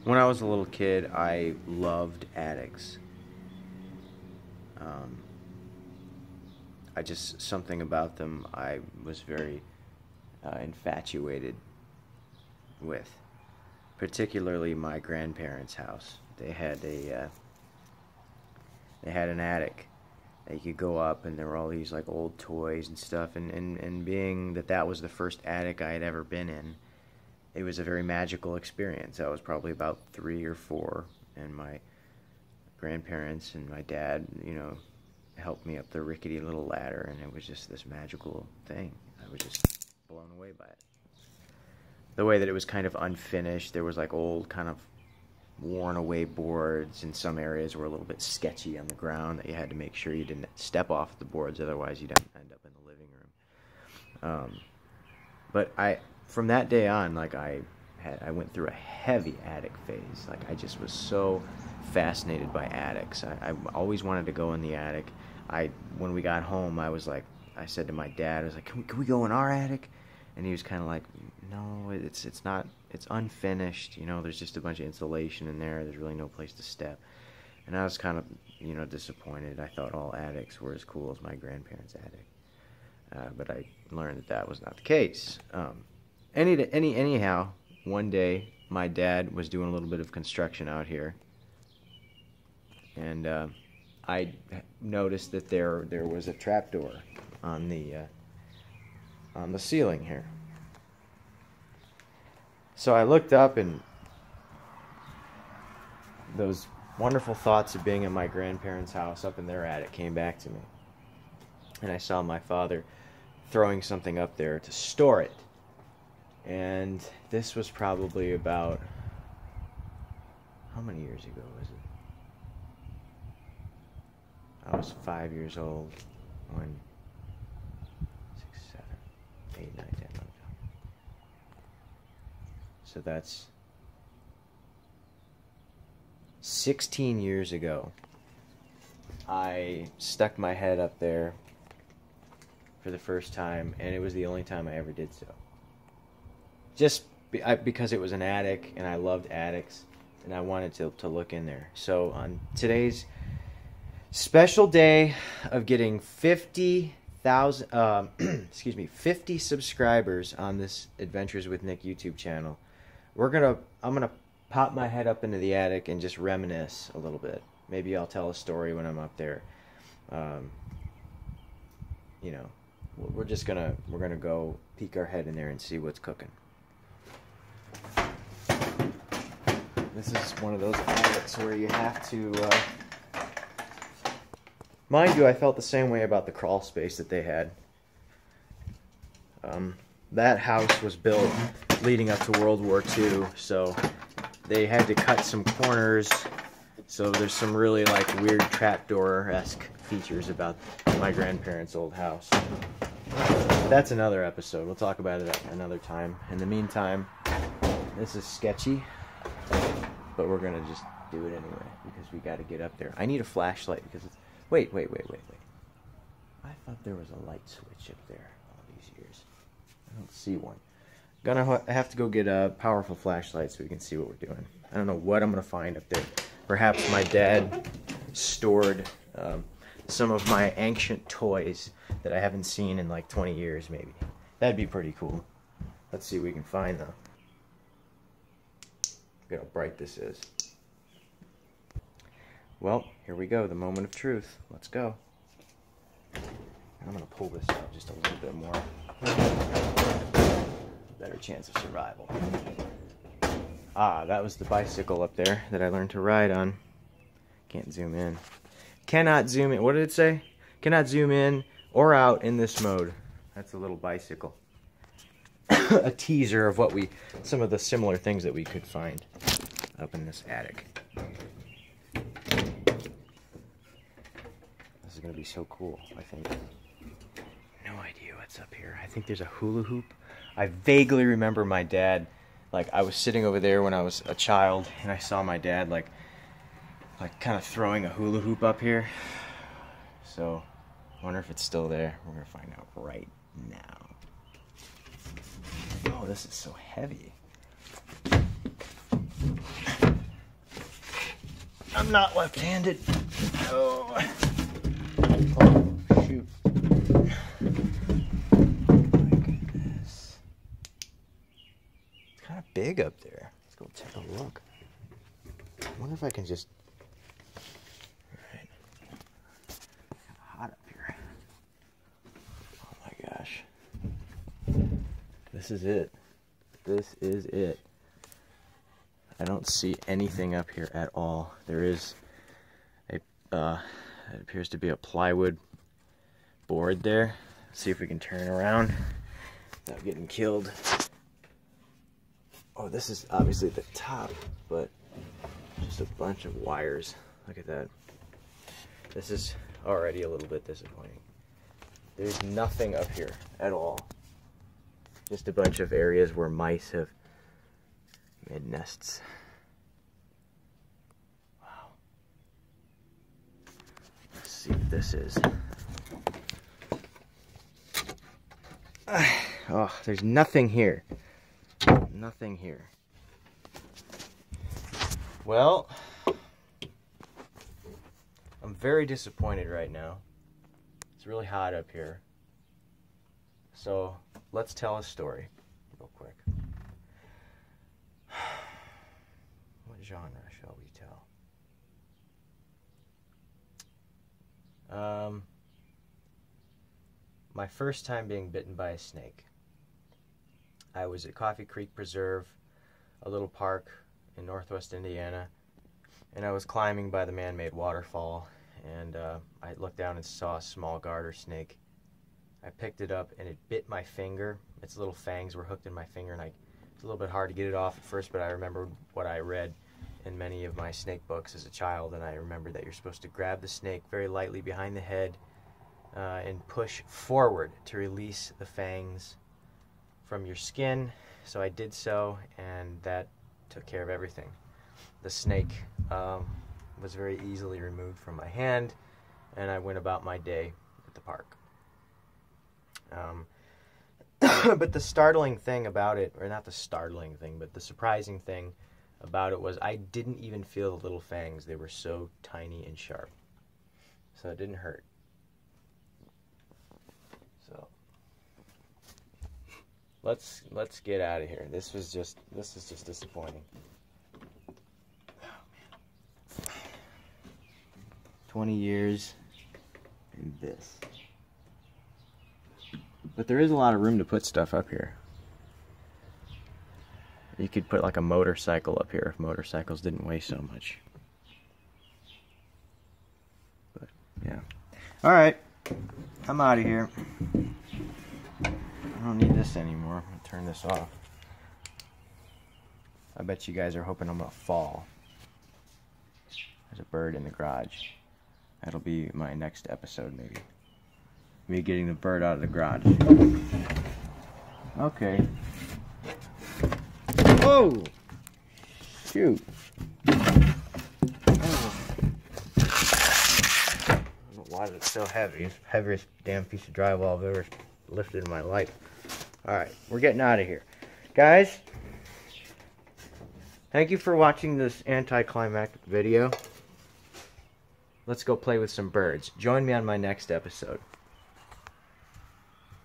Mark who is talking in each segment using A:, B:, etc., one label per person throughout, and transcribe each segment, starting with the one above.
A: When I was a little kid, I loved attics. Um, something about them I was very infatuated with. Particularly my grandparents' house. They had an attic that you could go up, and there were all these like old toys and stuff. And being that that was the first attic I had ever been in, it was a very magical experience. I was probably about 3 or 4, and my grandparents and my dad, helped me up the rickety little ladder, and it was just this magical thing. I was just blown away by it. The way that it was kind of unfinished, there was like old kind of worn away boards, and some areas were a little bit sketchy on the ground that you had to make sure you didn't step off the boards, otherwise you'd end up in the living room. But from that day on, like I went through a heavy attic phase. Like I just was so fascinated by attics. I always wanted to go in the attic. When we got home, I said to my dad, I was like, can we go in our attic? And he was kind of like, no, it's not, it's unfinished. There's just a bunch of insulation in there. There's really no place to step. And I was kind of, disappointed. I thought all attics were as cool as my grandparents' attic. But I learned that was not the case. Anyhow, one day my dad was doing a little bit of construction out here, and I noticed that there was a trapdoor on the ceiling here. So I looked up, and those wonderful thoughts of being in my grandparents' house up in their attic came back to me. And I saw my father throwing something up there to store it. And this was probably about, how many years ago was it? I was 5 years old when 6, 7, 8, 9, 10, 11. So that's 16 years ago. I stuck my head up there for the first time, and it was the only time I ever did so. Just because it was an attic, and I loved attics, and I wanted to look in there. So on today's special day of getting 50 subscribers on this Adventures with Nick YouTube channel, I'm gonna pop my head up into the attic and just reminisce a little bit. Maybe I'll tell a story when I'm up there. We're gonna go peek our head in there and see what's cooking. This is one of those attics where you have to, mind you, I felt the same way about the crawl space that they had. That house was built leading up to World War II, so they had to cut some corners. So there's some really like weird trapdoor-esque features about my grandparents' old house. That's another episode. We'll talk about it at another time. In the meantime, this is sketchy, but we're gonna just do it anyway because we got to get up there. I need a flashlight because it's... Wait. I thought there was a light switch up there all these years. I don't see one. Gonna have to go get a powerful flashlight so we can see what we're doing. I don't know what I'm gonna find up there. Perhaps my dad stored some of my ancient toys that I haven't seen in like 20 years, maybe. That'd be pretty cool. Let's see what we can find, though. Look at how bright this is. Well, here we go, the moment of truth. Let's go. I'm gonna pull this out just a little bit more. Better chance of survival. Ah, that was the bicycle up there that I learned to ride on. Can't zoom in. Cannot zoom in. What did it say? Cannot zoom in or out in this mode. That's a little bicycle. A teaser of some of the similar things that we could find up in this attic. This is going to be so cool, I think. No idea what's up here. I think there's a hula hoop. I vaguely remember my dad, like I was sitting over there when I was a child, and I saw my dad like kind of throwing a hula hoop up here. So, I wonder if it's still there. We're going to find out right now. Oh, this is so heavy. not left-handed. Oh. Oh, shoot. My goodness. It's kind of big up there. Let's go take a look. I wonder if I can just... Alright. Hot up here. Oh my gosh. This is it. This is it. I don't see anything up here at all. There is a, it appears to be a plywood board there. Let's see if we can turn around without getting killed. Oh, this is obviously the top, but just a bunch of wires. Look at that. This is already a little bit disappointing. There's nothing up here at all. Just a bunch of areas where mice have made nests. Wow. Let's see what this is. Oh, there's nothing here. Nothing here. Well, I'm very disappointed right now. It's really hot up here. So let's tell a story real quick. What genre shall we tell? My first time being bitten by a snake. I was at Coffee Creek Preserve, a little park in northwest Indiana, and I was climbing by the man-made waterfall, and I looked down and saw a small garter snake. I picked it up and it bit my finger. Its little fangs were hooked in my finger, and it's a little bit hard to get it off at first, but I remembered what I read in many of my snake books as a child, and I remembered that you're supposed to grab the snake very lightly behind the head and push forward to release the fangs from your skin. So I did so, and that took care of everything. The snake was very easily removed from my hand, and I went about my day at the park. But the startling thing about it, or not the startling thing, but the surprising thing about it was I didn't even feel the little fangs. They were so tiny and sharp. So it didn't hurt. So let's get out of here. This is just disappointing. Oh man. 20 years in this. But there is a lot of room to put stuff up here. You could put like a motorcycle up here if motorcycles didn't weigh so much. But yeah. Alright. I'm out of here. I don't need this anymore. I'm gonna turn this off. I bet you guys are hoping I'm gonna fall. There's a bird in the garage. That'll be my next episode, maybe. Me getting the bird out of the garage. Okay. Whoa! Shoot. Oh. I don't know why it's so heavy. It's the heaviest damn piece of drywall I've ever lifted in my life. Alright, we're getting out of here. Guys, thank you for watching this anticlimactic video. Let's go play with some birds. Join me on my next episode.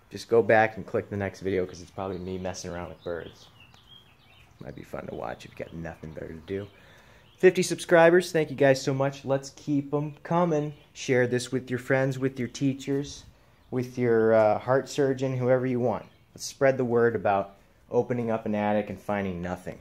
A: Just go back and click the next video because it's probably me messing around with birds. Might be fun to watch if you got nothing better to do. 50 subscribers. Thank you guys so much. Let's keep them coming. Share this with your friends, with your teachers, with your heart surgeon, whoever you want. Let's spread the word about opening up an attic and finding nothing.